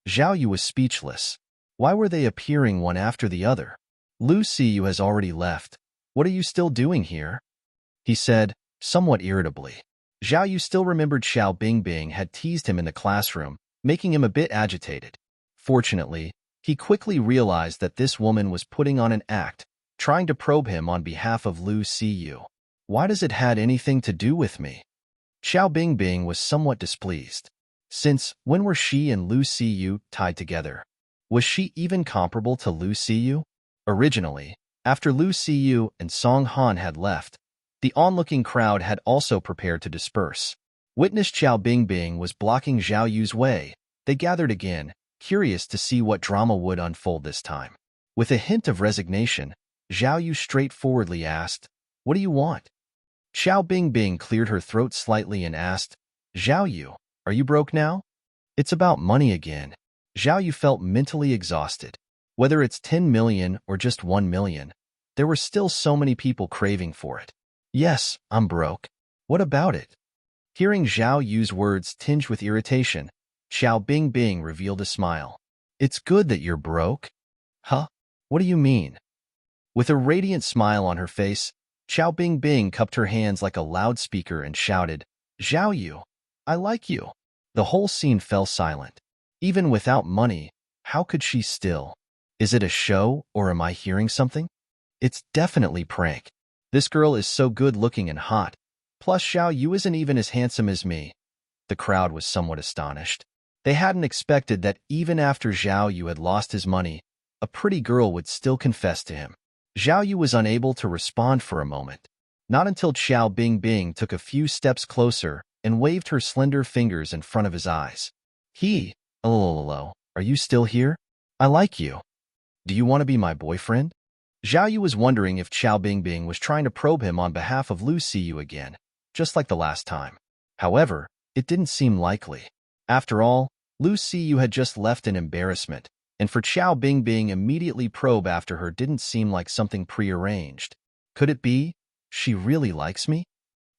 S1: Zhao Yu was speechless. Why were they appearing one after the other? Lu Siyu has already left. What are you still doing here? He said, somewhat irritably. Zhao Yu still remembered Xiao Bingbing had teased him in the classroom, making him a bit agitated. Fortunately, he quickly realized that this woman was putting on an act, trying to probe him on behalf of Lu Siyu. Why does it had anything to do with me? Xiao Bingbing was somewhat displeased. Since when were she and Lu Siyu tied together? Was she even comparable to Lu Siyu? Originally, after Lu Siyu and Song Han had left, the onlooking crowd had also prepared to disperse. Witness Xiao Bingbing was blocking Zhao Yu's way. They gathered again, curious to see what drama would unfold this time. With a hint of resignation, Zhao Yu straightforwardly asked, "What do you want?" Xiao Bingbing cleared her throat slightly and asked, "Zhao Yu, are you broke now?" "It's about money again." Zhao Yu felt mentally exhausted. Whether it's 10 million or just 1 million, there were still so many people craving for it. "Yes, I'm broke." "What about it?" Hearing Zhao Yu's words tinged with irritation, Xiao Bingbing revealed a smile. "It's good that you're broke." "Huh? What do you mean?" With a radiant smile on her face, Xiao Bingbing cupped her hands like a loudspeaker and shouted, "Zhao Yu, I like you." The whole scene fell silent. Even without money, how could she still? Is it a show or am I hearing something? It's definitely prank. This girl is so good-looking and hot. Plus, Zhao Yu isn't even as handsome as me. The crowd was somewhat astonished. They hadn't expected that even after Zhao Yu had lost his money, a pretty girl would still confess to him. Zhao Yu was unable to respond for a moment. Not until Xiao Bingbing took a few steps closer and waved her slender fingers in front of his eyes. "Hello, are you still here? I like you. Do you want to be my boyfriend?" Zhao Yu was wondering if Xiao Bingbing was trying to probe him on behalf of Lu Siyu again, just like the last time. However, it didn't seem likely. After all, Lu Siyu had just left in embarrassment, and for Xiao Bingbing immediately probe after her didn't seem like something prearranged. Could it be? She really likes me?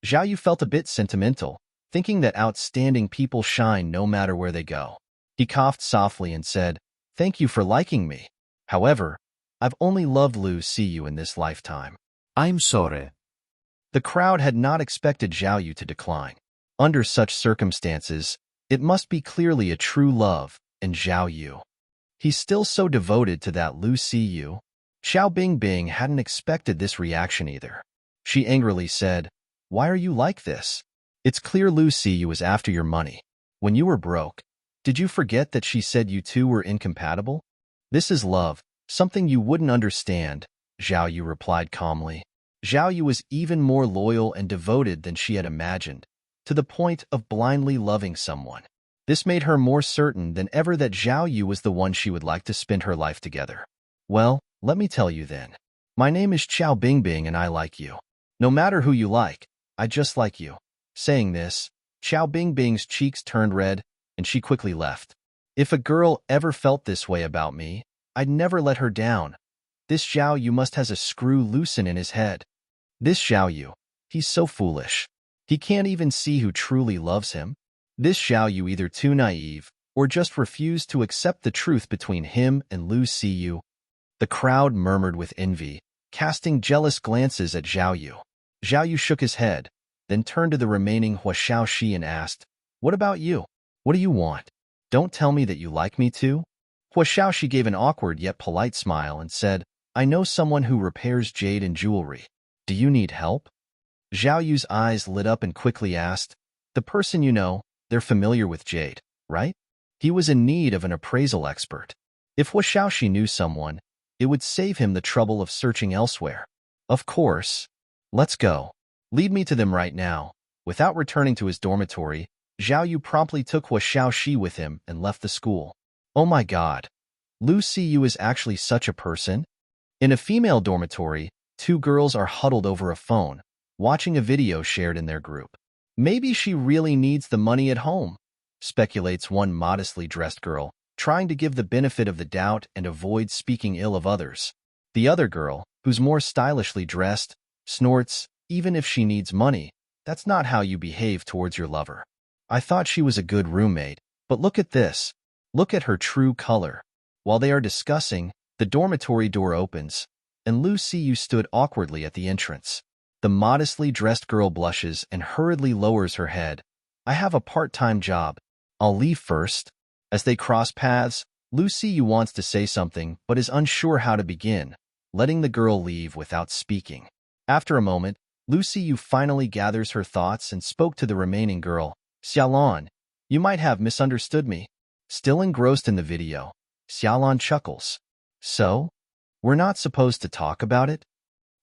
S1: Zhao Yu felt a bit sentimental, thinking that outstanding people shine no matter where they go. He coughed softly and said, "Thank you for liking me. However, I've only loved Lu Siyu in this lifetime."
S2: I'm sorry.
S1: The crowd had not expected Zhao Yu to decline. Under such circumstances, It must be clearly a true love, and Zhao Yu. He's still so devoted to that Lu Siyu. Xiao Bingbing hadn't expected this reaction either. She angrily said, "Why are you like this? It's clear Lu Siyu is after your money. When you were broke, did you forget that she said you two were incompatible? This is love, something you wouldn't understand," Zhao Yu replied calmly. Zhao Yu was even more loyal and devoted than she had imagined, to the point of blindly loving someone. This made her more certain than ever that Zhao Yu was the one she would like to spend her life together. "Well, let me tell you then. My name is Xiao Bingbing and I like you. No matter who you like, I just like you." Saying this, Xiao Bingbing's cheeks turned red, and she quickly left. "If a girl ever felt this way about me, I'd never let her down. This Zhao Yu must has a screw loosen in his head. This Zhao Yu, he's so foolish. He can't even see who truly loves him. This Zhao Yu either too naive, or just refused to accept the truth between him and Lu Siyu." The crowd murmured with envy, casting jealous glances at Zhao Yu. Zhao Yu shook his head, then turned to the remaining Hua Xiaoxi and asked, "What about you? What do you want? Don't tell me that you like me too?" Hua Xiaoxi gave an awkward yet polite smile and said, "I know someone who repairs jade and jewelry. Do you need help?" Zhao Yu's eyes lit up and quickly asked, "The person you know, they're familiar with jade, right?" He was in need of an appraisal expert. If Hua Xiaoxi knew someone, it would save him the trouble of searching elsewhere. "Of course. Let's go. Lead me to them right now." Without returning to his dormitory, Zhao Yu promptly took Hua Xiaoxi with him and left the school. Oh my god. Lu Siyu is actually such a person? In a female dormitory, two girls are huddled over a phone, watching a video shared in their group. "Maybe she really needs the money at home," speculates one modestly dressed girl, trying to give the benefit of the doubt and avoid speaking ill of others. The other girl, who's more stylishly dressed, snorts, "Even if she needs money, that's not how you behave towards your lover. I thought she was a good roommate, but look at this. Look at her true color." While they are discussing, the dormitory door opens, and Lu Siyu stood awkwardly at the entrance. The modestly dressed girl blushes and hurriedly lowers her head. "I have a part-time job. I'll leave first." As they cross paths, Lu Siyu wants to say something but is unsure how to begin, letting the girl leave without speaking. After a moment, Lu Siyu finally gathers her thoughts and spoke to the remaining girl. "Xiaolon, you might have misunderstood me." Still engrossed in the video, Xiaolon chuckles. "So? We're not supposed to talk about it?"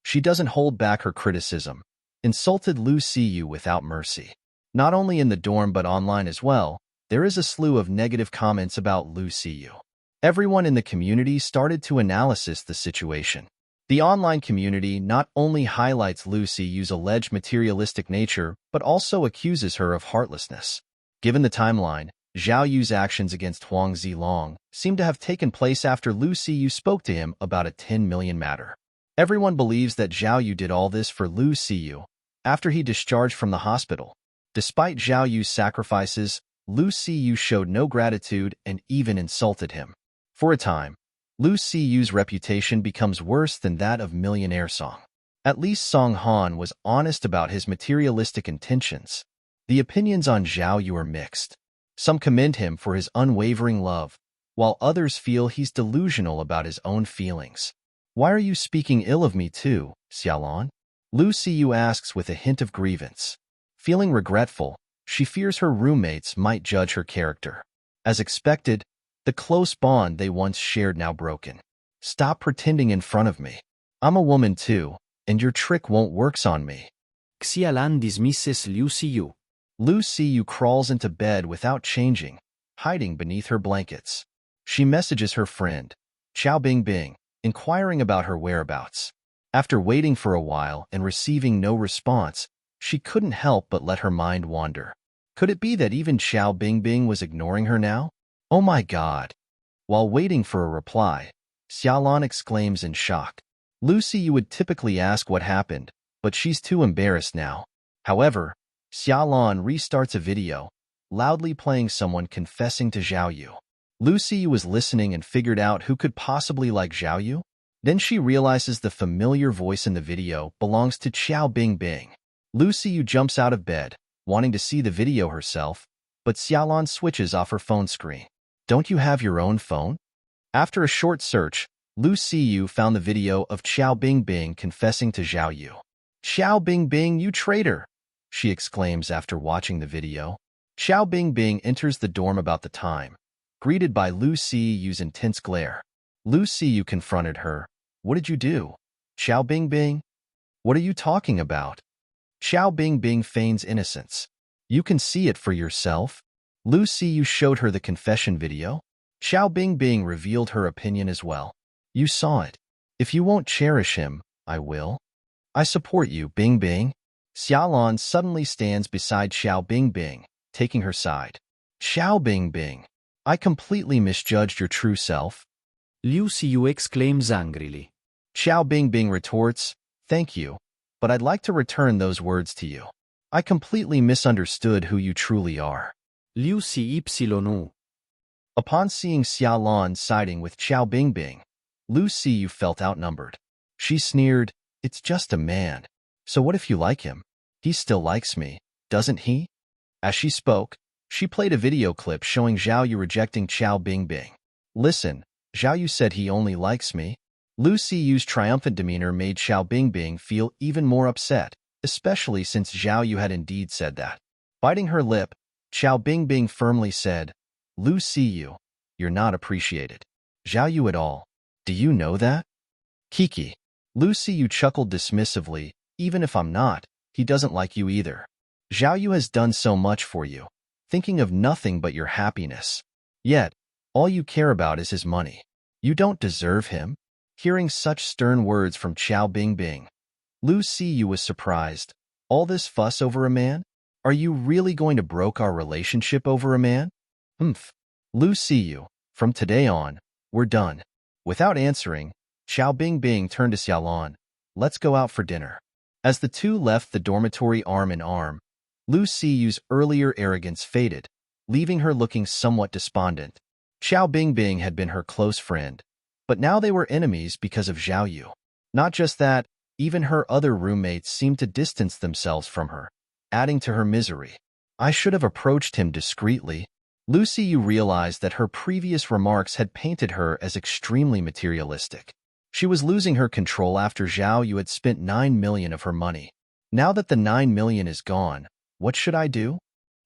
S1: She doesn't hold back her criticism, insulted Lu Siyu without mercy. Not only in the dorm but online as well, there is a slew of negative comments about Lu Siyu. Everyone in the community started to analyze the situation. The online community not only highlights Lu Siyu's alleged materialistic nature, but also accuses her of heartlessness. Given the timeline, Zhao Yu's actions against Huang Zilong seem to have taken place after Lu Siyu spoke to him about a 10 million matter. Everyone believes that Zhao Yu did all this for Lu Siyu after he discharged from the hospital. Despite Zhao Yu's sacrifices, Lu Siyu showed no gratitude and even insulted him. For a time, Lu Siyu's reputation becomes worse than that of millionaire Song. At least Song Han was honest about his materialistic intentions. The opinions on Zhao Yu are mixed. Some commend him for his unwavering love, while others feel he's delusional about his own feelings. "Why are you speaking ill of me too, Xiaolon?" Lu Siyu asks with a hint of grievance. Feeling regretful, she fears her roommates might judge her character. As expected, the close bond they once shared now broken. "Stop pretending in front of me. I'm a woman too, and your trick won't works on me."
S2: Xialan dismisses Lu Siyu.
S1: Lu Siyu crawls into bed without changing, hiding beneath her blankets. She messages her friend, Xiao Bingbing, inquiring about her whereabouts. After waiting for a while and receiving no response, she couldn't help but let her mind wander. Could it be that even Xiao Bingbing was ignoring her now? Oh my god! While waiting for a reply, Xiaolon exclaims in shock. Lu Siyu would typically ask what happened, but she's too embarrassed now. However, Xiaolon restarts a video, loudly playing someone confessing to Zhao Yu. Lu Siyu was listening and figured out who could possibly like Zhao Yu. Then she realizes the familiar voice in the video belongs to Xiao Bingbing. Lu Siyu jumps out of bed, wanting to see the video herself, but Xiaolan switches off her phone screen. Don't you have your own phone? After a short search, Lu Siyu found the video of Xiao Bingbing confessing to Zhao Yu. Xiao Bingbing, you traitor! She exclaims after watching the video. Xiao Bingbing enters the dorm about the time, greeted by Lu Siyu's intense glare. Lu Siyu confronted her. What did you do? Xiao Bingbing? What are you talking about? Xiao Bingbing feigns innocence. You can see it for yourself. Lu Siyu showed her the confession video. Xiao Bingbing revealed her opinion as well. You saw it. If you won't cherish him, I will. I support you, Bingbing. Xiaolan suddenly stands beside Xiao Bingbing, taking her side. Xiao Bingbing, I completely misjudged your true self.
S2: Liu Xiyu exclaims angrily.
S1: Xiao Bingbing retorts, thank you, but I'd like to return those words to you. I completely misunderstood who you truly are.
S2: Liu Siyu.
S1: Upon seeing Xiaolan siding with Xiao Bingbing, Lu Siyu felt outnumbered. She sneered, it's just a man. So what if you like him? He still likes me, doesn't he? As she spoke, she played a video clip showing Zhao Yu rejecting Xiao Bingbing. Listen, Zhao Yu said he only likes me. Lu Siyu's triumphant demeanor made Xiao Bingbing feel even more upset, especially since Zhao Yu had indeed said that. Biting her lip, Xiao Bingbing firmly said, Lu Siyu, you're not appreciated. Zhao Yu at all. Do you know that? Kiki. Lu Siyu chuckled dismissively, even if I'm not, he doesn't like you either. Zhao Yu has done so much for you, thinking of nothing but your happiness. Yet, all you care about is his money. You don't deserve him. Hearing such stern words from Xiao Bingbing, Lu Siyu was surprised. All this fuss over a man? Are you really going to broke our relationship over a man? Lu Siyu, from today on, we're done. Without answering, Xiao Bingbing turned to Xiaolan. Let's go out for dinner. As the two left the dormitory arm in arm, Lu Siyu's earlier arrogance faded, leaving her looking somewhat despondent. Xiao Bingbing had been her close friend, but now they were enemies because of Zhao Yu. Not just that, even her other roommates seemed to distance themselves from her, adding to her misery. I should have approached him discreetly. Lu Siyu realized that her previous remarks had painted her as extremely materialistic. She was losing her control after Zhao Yu had spent 9 million of her money. Now that the 9 million is gone, what should I do?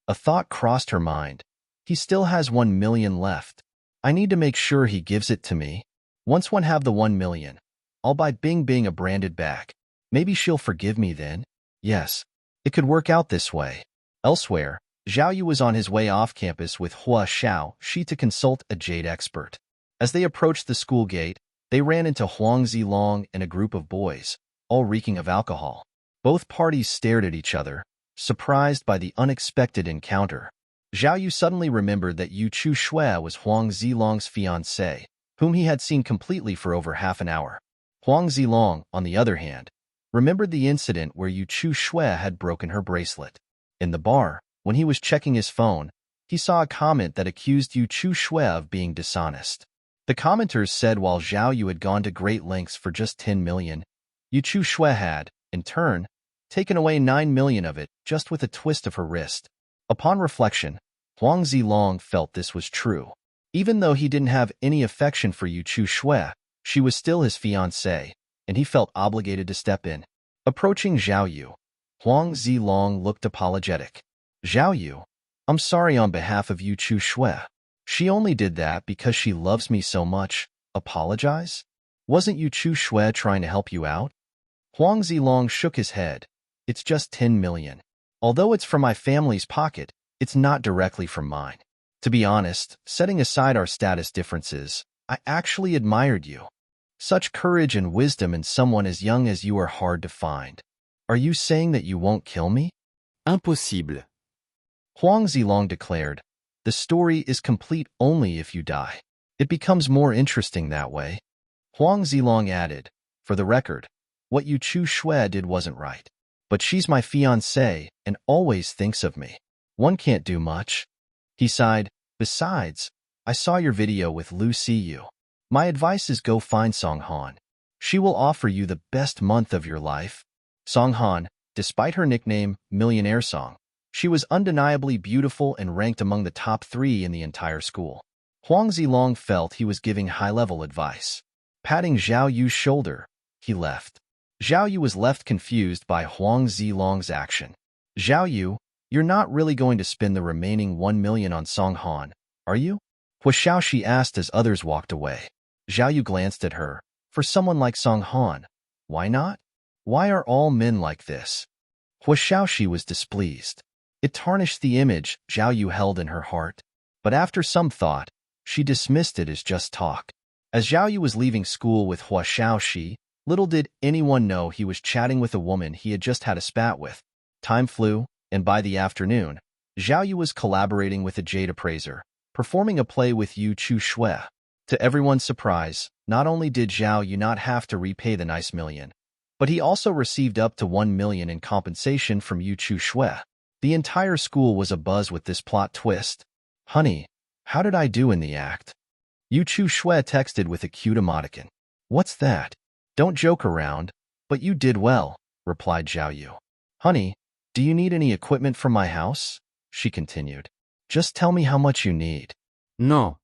S1: A thought crossed her mind. He still has 1 million left. I need to make sure he gives it to me. Once one have the 1 million, I'll buy Bingbing a branded bag. Maybe she'll forgive me then. Yes, it could work out this way. Elsewhere, Zhao Yu was on his way off campus with Hua Xiao Shi to consult a jade expert. As they approached the school gate, they ran into Huang Zilong and a group of boys, all reeking of alcohol. Both parties stared at each other, surprised by the unexpected encounter. Zhao Yu suddenly remembered that Yu Chu Shui was Huang Zilong's fiancée, whom he had seen completely for over half an hour. Huang Zilong, on the other hand, remembered the incident where Yu Chu Shui had broken her bracelet. In the bar, when he was checking his phone, he saw a comment that accused Yu Chu Shui of being dishonest. The commenters said while Zhao Yu had gone to great lengths for just 10 million, Yu Chu Shui had, in turn, taken away 9 million of it just with a twist of her wrist. Upon reflection, Huang Zilong felt this was true. Even though he didn't have any affection for Yu Chu Shui, she was still his fiancée, and he felt obligated to step in. Approaching Zhao Yu, Huang Zilong looked apologetic. Zhao Yu, I'm sorry on behalf of Yu Chu Shui. She only did that because she loves me so much. Apologize? Wasn't Yu Chu Shui trying to help you out? Huang Zilong shook his head. It's just 10 million. Although it's from my family's pocket, it's not directly from mine. To be honest, setting aside our status differences, I actually admired you. Such courage and wisdom in someone as young as you are hard to find. Are you saying that you won't kill me?
S2: Impossible.
S1: Huang Zilong declared, the story is complete only if you die. It becomes more interesting that way. Huang Zilong added, for the record, what Yu Chu Shui did wasn't right. But she's my fiancée and always thinks of me. One can't do much. He sighed, besides, I saw your video with Lu Siyu. My advice is go find Song Han. She will offer you the best month of your life. Song Han, despite her nickname, Millionaire Song, She was undeniably beautiful and ranked among the top 3 in the entire school. Huang Zilong felt he was giving high-level advice. Patting Zhao Yu's shoulder, he left. Zhao Yu was left confused by Huang Zilong's action. Zhao Yu, you're not really going to spend the remaining 1 million on Song Han, are you? Hua Xiaoxi asked as others walked away. Zhao Yu glanced at her. For someone like Song Han, why not? Why are all men like this? Hua Xiaoxi was displeased. It tarnished the image Zhao Yu held in her heart. But after some thought, she dismissed it as just talk. As Zhao Yu was leaving school with Hua Xiaoxi, little did anyone know he was chatting with a woman he had just had a spat with. Time flew, and by the afternoon, Zhao Yu was collaborating with a jade appraiser, performing a play with Yu Chu Shui. To everyone's surprise, not only did Zhao Yu not have to repay the nice million, but he also received up to 1 million in compensation from Yu Chu Shui. The entire school was abuzz with this plot twist. Honey, how did I do in the act? Yu Chu Shui texted with a cute emoticon. What's that? Don't joke around, but you did well, replied Zhao Yu. Honey, do you need any equipment from my house? She continued. Just tell me how much you need.
S2: No.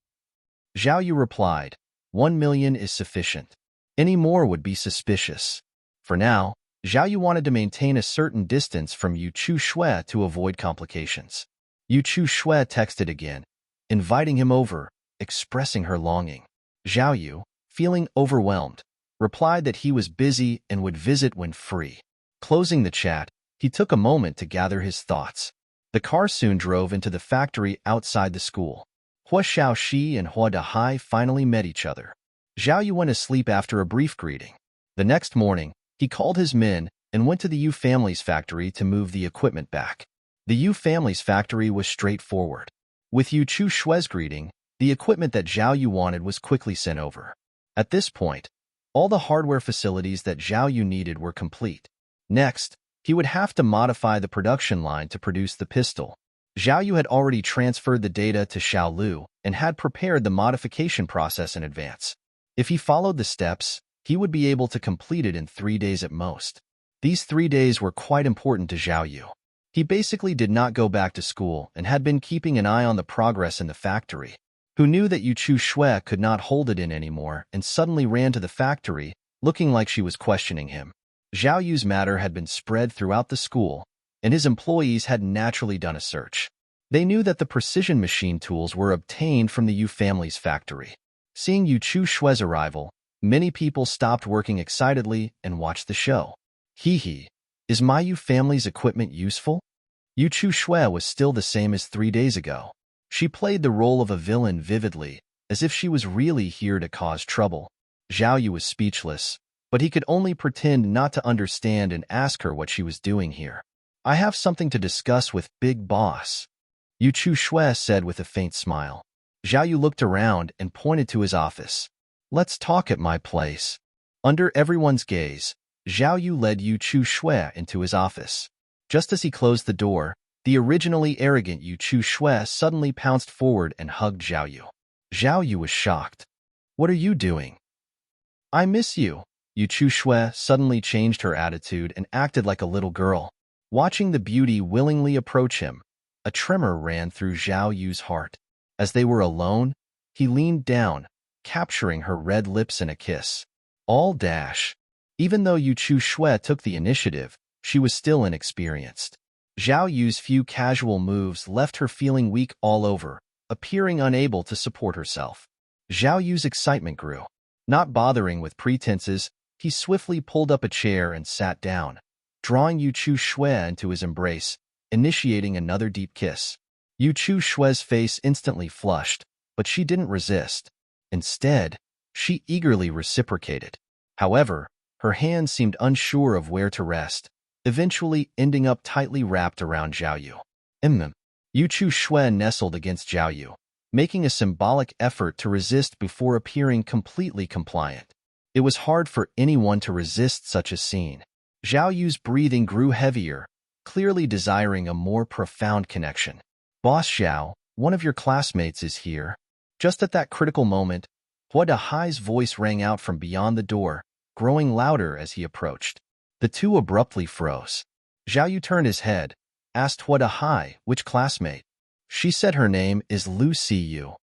S1: Zhao Yu replied, 1 million is sufficient. Any more would be suspicious. For now, Zhao Yu wanted to maintain a certain distance from Yu Chu Shui to avoid complications. Yu Chu Shui texted again, inviting him over, expressing her longing. Zhao Yu, feeling overwhelmed, replied that he was busy and would visit when free. Closing the chat, he took a moment to gather his thoughts. The car soon drove into the factory outside the school. Hua Xiaoxi and Hua Dahai finally met each other. Zhao Yu went to sleep after a brief greeting. The next morning, he called his men and went to the Yu family's factory to move the equipment back. The Yu family's factory was straightforward. With Yu Chu Shui's greeting, the equipment that Zhao Yu wanted was quickly sent over. At this point, all the hardware facilities that Zhao Yu needed were complete. Next, he would have to modify the production line to produce the pistol. Zhao Yu had already transferred the data to Xiao Lu and had prepared the modification process in advance. If he followed the steps, he would be able to complete it in 3 days at most. These 3 days were quite important to Zhao Yu. He basically did not go back to school and had been keeping an eye on the progress in the factory. Who knew that Yu Chu Shui could not hold it in anymore and suddenly ran to the factory, looking like she was questioning him. Zhao Yu's matter had been spread throughout the school, and his employees had naturally done a search. They knew that the precision machine tools were obtained from the Yu family's factory. Seeing Yu Chu Shui's arrival, many people stopped working excitedly and watched the show. Hee, is my Yu family's equipment useful? Yu Chu Shui was still the same as 3 days ago. She played the role of a villain vividly, as if she was really here to cause trouble. Zhao Yu was speechless, but he could only pretend not to understand and ask her what she was doing here. I have something to discuss with Big Boss, Yu Chu Shui said with a faint smile. Zhao Yu looked around and pointed to his office. Let's talk at my place. Under everyone's gaze, Zhao Yu led Yu Chu Shui into his office. Just as he closed the door, the originally arrogant Yu Chu Shui suddenly pounced forward and hugged Zhao Yu. Zhao Yu was shocked. What are you doing? I miss you. Yu Chu Shui suddenly changed her attitude and acted like a little girl. Watching the beauty willingly approach him, a tremor ran through Zhao Yu's heart. As they were alone, he leaned down, capturing her red lips in a kiss. Even though Yu Chu Shui took the initiative, she was still inexperienced. Zhao Yu's few casual moves left her feeling weak all over, appearing unable to support herself. Zhao Yu's excitement grew. Not bothering with pretenses, he swiftly pulled up a chair and sat down, drawing Yu Chu Shui into his embrace, initiating another deep kiss. Yu Chu Shui's face instantly flushed, but she didn't resist. Instead, she eagerly reciprocated. However, her hands seemed unsure of where to rest, eventually ending up tightly wrapped around Zhao Yu. Yu Chu Shui nestled against Zhao Yu, making a symbolic effort to resist before appearing completely compliant. It was hard for anyone to resist such a scene. Zhao Yu's breathing grew heavier, clearly desiring a more profound connection. Boss Zhao, one of your classmates is here. Just at that critical moment, Hua Dahai's voice rang out from beyond the door, growing louder as he approached. The two abruptly froze. Zhao Yu turned his head, asked what a hi, which classmate. She said her name is Lu Siyu.